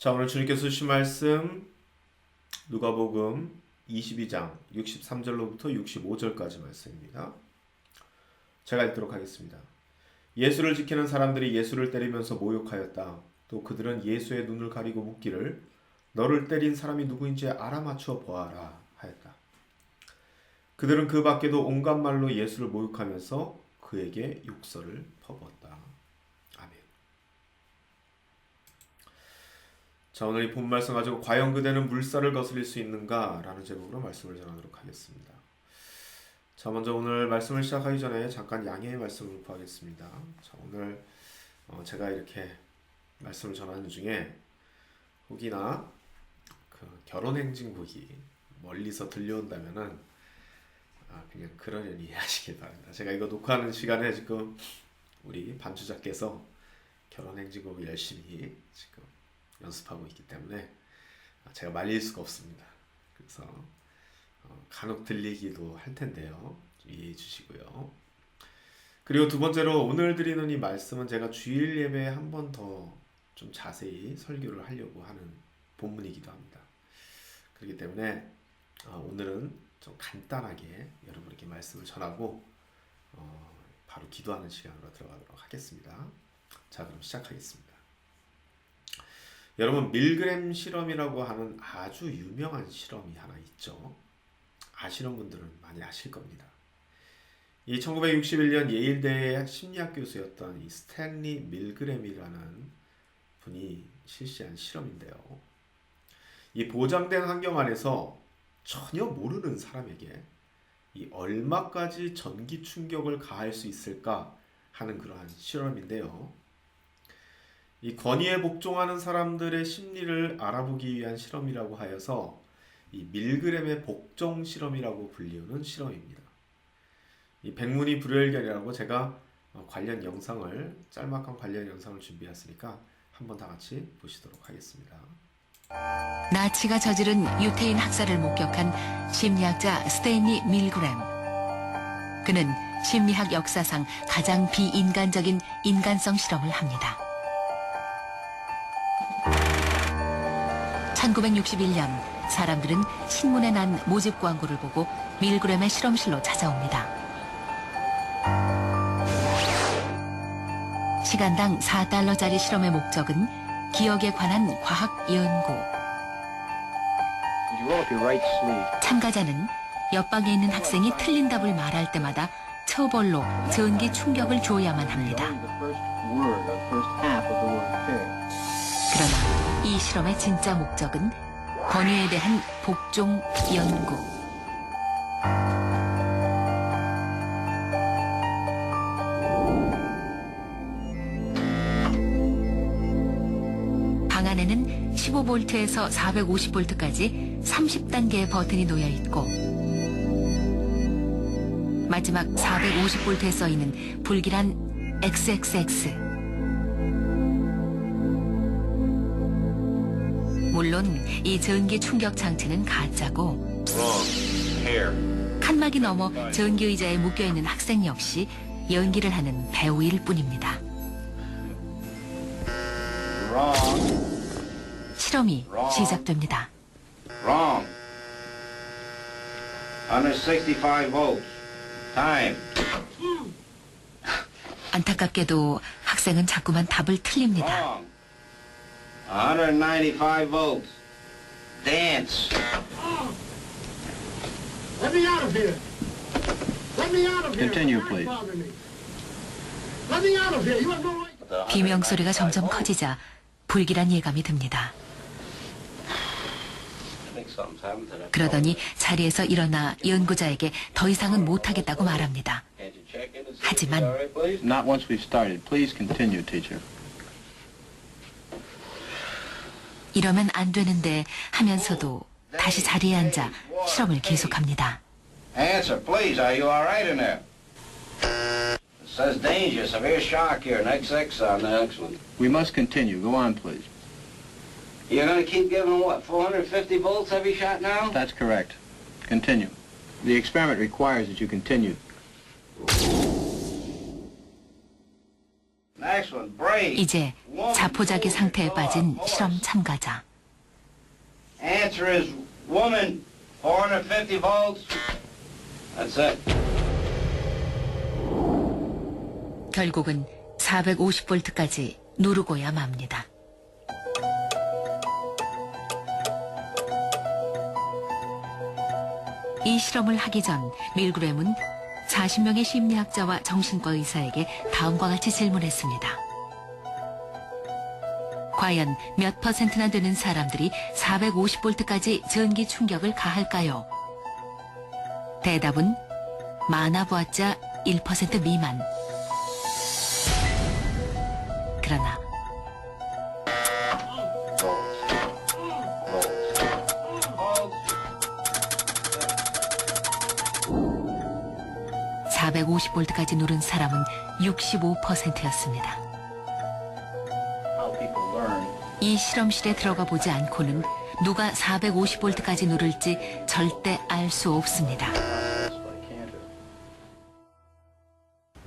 자, 오늘 주님께서 주신 말씀 누가복음 22장 63절로부터 65절까지 말씀입니다. 제가 읽도록 하겠습니다. 예수를 지키는 사람들이 예수를 때리면서 모욕하였다. 또 그들은 예수의 눈을 가리고 묻기를 너를 때린 사람이 누구인지 알아맞추어 보아라 하였다. 그들은 그 밖에도 온갖 말로 예수를 모욕하면서 그에게 욕설을 퍼붓었다. 아멘. 자, 오늘 이 본 말씀 가지고 과연 그대는 물살을 거스릴 수 있는가? 라는 제목으로 말씀을 전하도록 하겠습니다. 자, 먼저 오늘 말씀을 시작하기 전에 잠깐 양해의 말씀을 구하겠습니다. 자, 오늘 제가 이렇게 말씀을 전하는 중에 혹이나 그 결혼행진곡이 멀리서 들려온다면은 그냥 그러려니 이해하시기 바랍니다. 제가 이거 녹화하는 시간에 지금 우리 반주자께서 결혼행진곡을 열심히 지금 연습하고 있기 때문에 제가 말릴 수가 없습니다. 그래서 간혹 들리기도 할 텐데요. 이해해 주시고요. 그리고 두 번째로 오늘 드리는 이 말씀은 제가 주일 예배에 한 번 더 좀 자세히 설교를 하려고 하는 본문이기도 합니다. 그렇기 때문에 오늘은 좀 간단하게 여러분에게 말씀을 전하고 바로 기도하는 시간으로 들어가도록 하겠습니다. 자, 그럼 시작하겠습니다. 여러분, 밀그램 실험이라고 하는 아주 유명한 실험이 하나 있죠. 아시는 분들은 많이 아실 겁니다. 이 1961년 예일대의 심리학 교수였던 이 스탠리 밀그램이라는 분이 실시한 실험인데요. 이 보장된 환경 안에서 전혀 모르는 사람에게 이 얼마까지 전기 충격을 가할 수 있을까 하는 그러한 실험인데요. 이 권위에 복종하는 사람들의 심리를 알아보기 위한 실험이라고 하여서 이 밀그램의 복종 실험이라고 불리우는 실험입니다. 이 백문이 불여일견이라고 제가 관련 영상을 짤막한 관련 영상을 준비했으니까 한번 다 같이 보시도록 하겠습니다. 나치가 저지른 유태인 학살을 목격한 심리학자 스탠리 밀그램. 그는 심리학 역사상 가장 비인간적인 인간성 실험을 합니다. 1961년 사람들은 신문에 난 모집 광고를 보고 밀그램의 실험실로 찾아옵니다. 시간당 4달러짜리 실험의 목적은 기억에 관한 과학 연구. 참가자는 옆방에 있는 학생이 틀린 답을 말할 때마다 처벌로 전기 충격을 줘야만 합니다. 그러나 이 실험의 진짜 목적은 권위에 대한 복종 연구. 방 안에는 15볼트에서 450볼트까지 30단계의 버튼이 놓여 있고 마지막 450볼트에 써 있는 불길한 XXX. 물론 이 전기 충격 장치는 가짜고 칸막이 넘어 전기 의자에 묶여있는 학생 역시 연기를 하는 배우일 뿐입니다. 실험이 시작됩니다. Wrong. 165 volts. Time. 안타깝게도 학생은 자꾸만 답을 틀립니다. Wrong. 195 volts. Dance. Let me out of here. Let me out of here. Continue, Why please. bother me? Let me out of here. You have no right. 비명소리가 점점 커지자 불길한 예감이 듭니다. 그러더니 자리에서 일어나 연구자에게 더 이상은 못하겠다고 말합니다. 하지만 Not once we've started. Please continue, teacher. 이러면 안 되는데 하면서도 다시 자리에 앉아 실험을 계속합니다. Answer, please. Are you all right in there? It says danger, severe shock here, and XX on the next one. We must continue. Go on, please. You're going to keep giving them, what, 450 volts every shot now? That's correct. Continue. The experiment requires that you continue. Next one, brave. 이제 자포자기 상태에 빠진 실험 참가자. Answer is woman, 450 volts. That's it. 결국은 450볼트까지 누르고야 맙니다. 이 실험을 하기 전 밀그램은 40명의 심리학자와 정신과 의사에게 다음과 같이 질문했습니다. 과연 몇 퍼센트나 되는 사람들이 450볼트까지 전기 충격을 가할까요? 대답은 많아보았자 1% 미만. 그러나 Volts. 450볼트까지 누른 사람은 65%였습니다. How people learn. 이 실험실에 들어가 보지 않고는 누가 450볼트까지 누를지 절대 알 수 없습니다. That's what I can't do.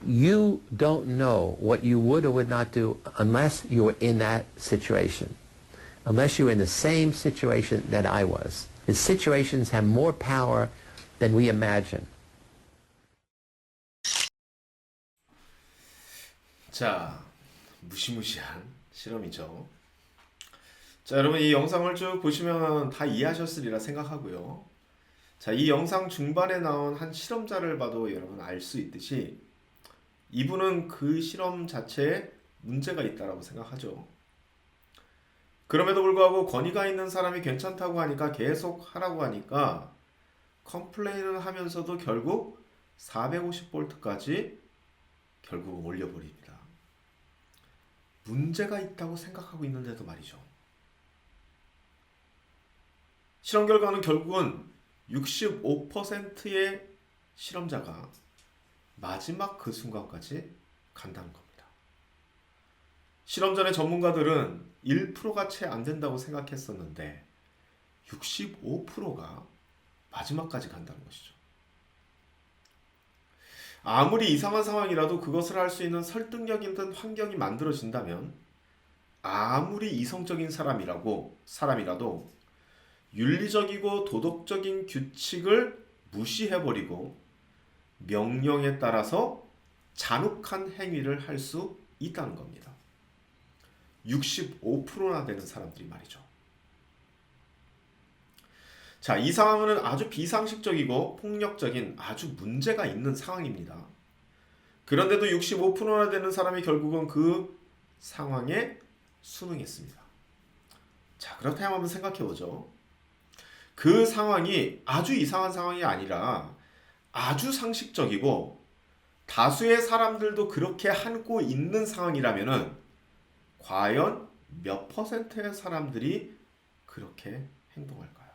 You don't know what you would or would not do unless you were in that situation, unless you were in the same situation that I was. The situations have more power than we imagine. 자, 무시무시한 실험이죠. 자, 여러분 이 영상을 쭉 보시면 다 이해하셨으리라 생각하고요. 자, 이 영상 중반에 나온 한 실험자를 봐도 여러분 알 수 있듯이 이분은 그 실험 자체에 문제가 있다라고 생각하죠. 그럼에도 불구하고 권위가 있는 사람이 괜찮다고 하니까 계속 하라고 하니까 컴플레인을 하면서도 결국 450볼트까지 결국 올려버립니다. 문제가 있다고 생각하고 있는데도 말이죠. 실험 결과는 결국은 65%의 실험자가 마지막 그 순간까지 간다는 겁니다. 실험 전에 전문가들은 1%가 채 안 된다고 생각했었는데 65%가 마지막까지 간다는 것이죠. 아무리 이상한 상황이라도 그것을 할 수 있는 설득력 있는 환경이 만들어진다면 아무리 이성적인 사람이라도 윤리적이고 도덕적인 규칙을 무시해버리고 명령에 따라서 잔혹한 행위를 할 수 있다는 겁니다. 65%나 되는 사람들이 말이죠. 자, 이 상황은 아주 비상식적이고 폭력적인 아주 문제가 있는 상황입니다. 그런데도 65%나 되는 사람이 결국은 그 상황에 순응했습니다. 자, 그렇다면 한번 생각해보죠. 그 상황이 아주 이상한 상황이 아니라 아주 상식적이고 다수의 사람들도 그렇게 하고 있는 상황이라면은 과연 몇 퍼센트의 사람들이 그렇게 행동할까요?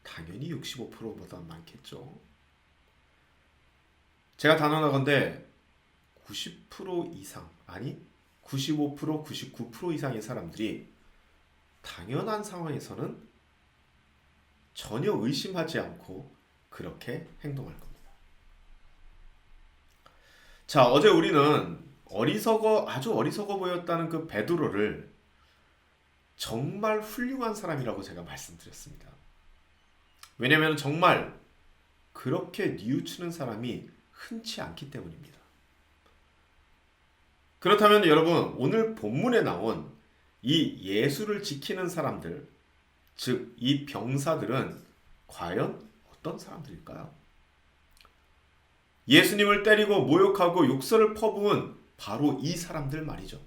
당연히 65%보다 많겠죠. 제가 단언하건대 90% 이상, 아니 95%, 99% 이상의 사람들이 당연한 상황에서는 전혀 의심하지 않고 그렇게 행동할 겁니다. 자, 어제 우리는 아주 어리석어 보였다는 그 베드로를 정말 훌륭한 사람이라고 제가 말씀드렸습니다. 왜냐하면 정말 그렇게 뉘우치는 사람이 흔치 않기 때문입니다. 그렇다면 여러분, 오늘 본문에 나온 이 예수를 지키는 사람들, 즉 이 병사들은 과연 어떤 사람들일까요? 예수님을 때리고 모욕하고 욕설을 퍼부은 바로 이 사람들 말이죠.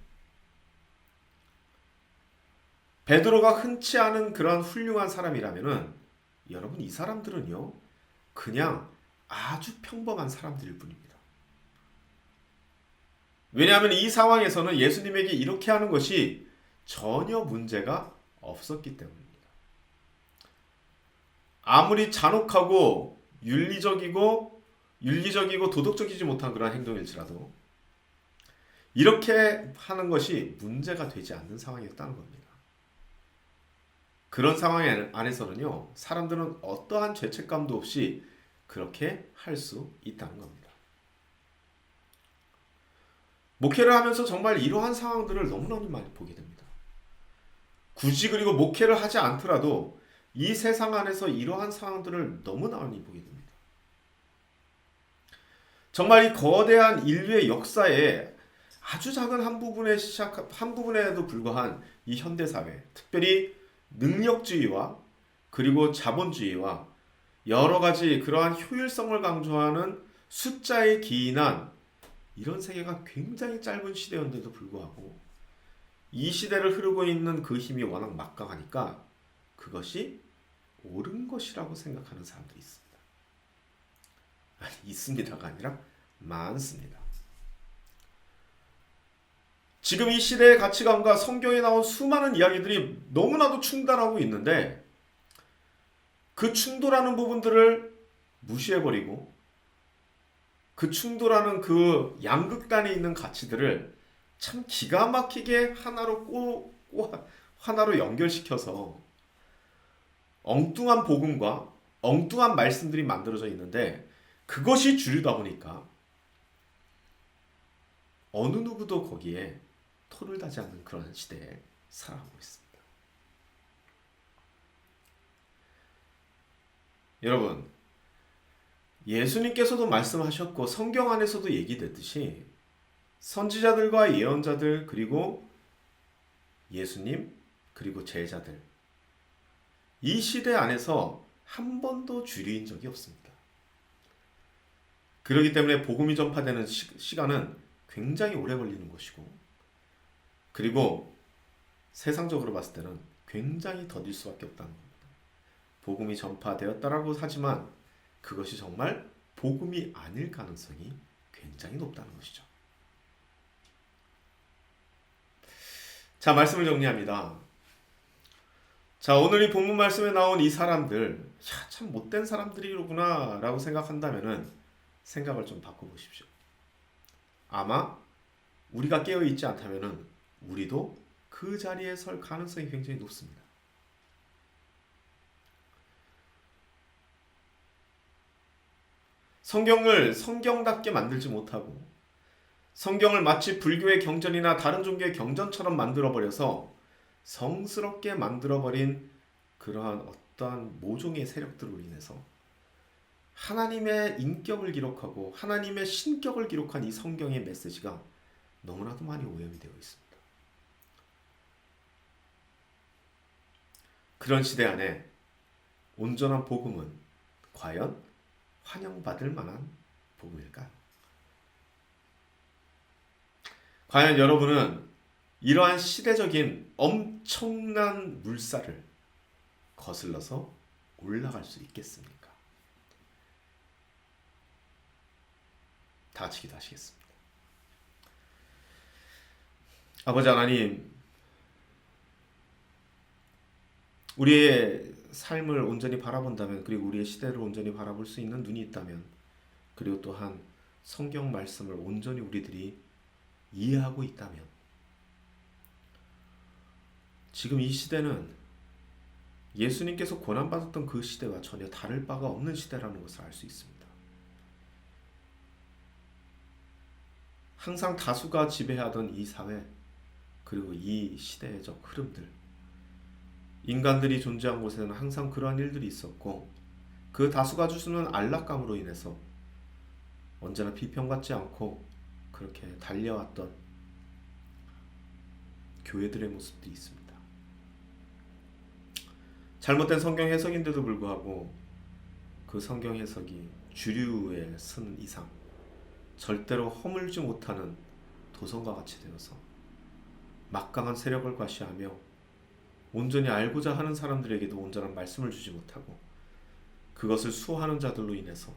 베드로가 흔치 않은 그런 훌륭한 사람이라면은 여러분, 이 사람들은요 그냥 아주 평범한 사람들일 뿐입니다. 왜냐하면 이 상황에서는 예수님에게 이렇게 하는 것이 전혀 문제가 없었기 때문입니다. 아무리 잔혹하고 윤리적이고 도덕적이지 못한 그런 행동일지라도 이렇게 하는 것이 문제가 되지 않는 상황이었다는 겁니다. 그런 상황 안에서는요, 사람들은 어떠한 죄책감도 없이 그렇게 할 수 있다는 겁니다. 목회를 하면서 정말 이러한 상황들을 너무나 많이 보게 됩니다. 굳이 그리고 목회를 하지 않더라도 이 세상 안에서 이러한 상황들을 너무나 많이 보게 됩니다. 정말 이 거대한 인류의 역사에 아주 작은 한 부분에도 불과한 이 현대사회, 특별히 능력주의와 그리고 자본주의와 여러 가지 그러한 효율성을 강조하는 숫자에 기인한 이런 세계가 굉장히 짧은 시대였는데도 불구하고 이 시대를 흐르고 있는 그 힘이 워낙 막강하니까 그것이 옳은 것이라고 생각하는 사람들이 있습니다. 아니, 있습니다가 아니라 많습니다. 지금 이 시대의 가치관과 성경에 나온 수많은 이야기들이 너무나도 충돌하고 있는데 그 충돌하는 부분들을 무시해버리고 그 충돌하는 그 양극단에 있는 가치들을 참 기가 막히게 하나로 연결시켜서 엉뚱한 복음과 엉뚱한 말씀들이 만들어져 있는데 그것이 주류다 보니까 어느 누구도 거기에 토를 다지 않는 그런 시대에 살아가고 있습니다. 여러분, 예수님께서도 말씀하셨고 성경 안에서도 얘기됐듯이 선지자들과 예언자들 그리고 예수님 그리고 제자들 이 시대 안에서 한 번도 주류인 적이 없습니다. 그렇기 때문에 복음이 전파되는 시간은 굉장히 오래 걸리는 것이고 그리고 세상적으로 봤을 때는 굉장히 더딜 수밖에 없다는 겁니다. 복음이 전파되었다라고 하지만 그것이 정말 복음이 아닐 가능성이 굉장히 높다는 것이죠. 자, 말씀을 정리합니다. 자, 오늘 이 본문 말씀에 나온 이 사람들, 참 못된 사람들이로구나 라고 생각한다면은 생각을 좀 바꿔보십시오. 아마 우리가 깨어있지 않다면은 우리도 그 자리에 설 가능성이 굉장히 높습니다. 성경을 성경답게 만들지 못하고 성경을 마치 불교의 경전이나 다른 종교의 경전처럼 만들어버려서 성스럽게 만들어버린 그러한 어떠한 모종의 세력들로 인해서 하나님의 인격을 기록하고 하나님의 신격을 기록한 이 성경의 메시지가 너무나도 많이 오염이 되어 있습니다. 그런 시대 안에 온전한 복음은 과연 환영받을 만한 복음일까요? 과연 여러분은 이러한 시대적인 엄청난 물살을 거슬러서 올라갈 수 있겠습니까? 다 같이 기도하시겠습니다. 아버지 하나님, 우리의 삶을 온전히 바라본다면 그리고 우리의 시대를 온전히 바라볼 수 있는 눈이 있다면 그리고 또한 성경 말씀을 온전히 우리들이 이해하고 있다면 지금 이 시대는 예수님께서 고난받았던 그 시대와 전혀 다를 바가 없는 시대라는 것을 알 수 있습니다. 항상 다수가 지배하던 이 사회 그리고 이 시대적 흐름들 인간들이 존재한 곳에는 항상 그러한 일들이 있었고 그 다수가 주는 안락감으로 인해서 언제나 비평받지 않고 그렇게 달려왔던 교회들의 모습들이 있습니다. 잘못된 성경 해석인데도 불구하고 그 성경 해석이 주류에 선 이상 절대로 허물지 못하는 도성과 같이 되어서 막강한 세력을 과시하며 온전히 알고자 하는 사람들에게도 온전한 말씀을 주지 못하고 그것을 수호하는 자들로 인해서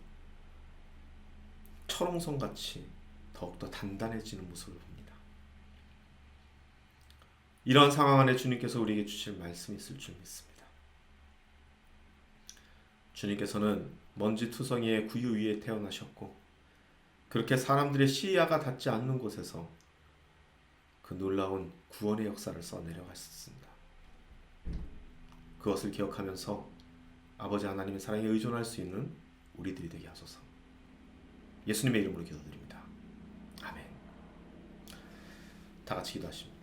철옹성같이 더욱더 단단해지는 모습을 봅니다. 이런 상황 안에 주님께서 우리에게 주실 말씀이 있을 줄 믿습니다. 주님께서는 먼지 투성이의 구유 위에 태어나셨고 그렇게 사람들의 시야가 닿지 않는 곳에서 그 놀라운 구원의 역사를 써내려가셨습니다. 그것을 기억하면서 아버지 하나님의 사랑에 의존할 수 있는 우리들이 되게 하소서. 예수님의 이름으로 기도드립니다. 아멘. 다 같이 기도하십니다.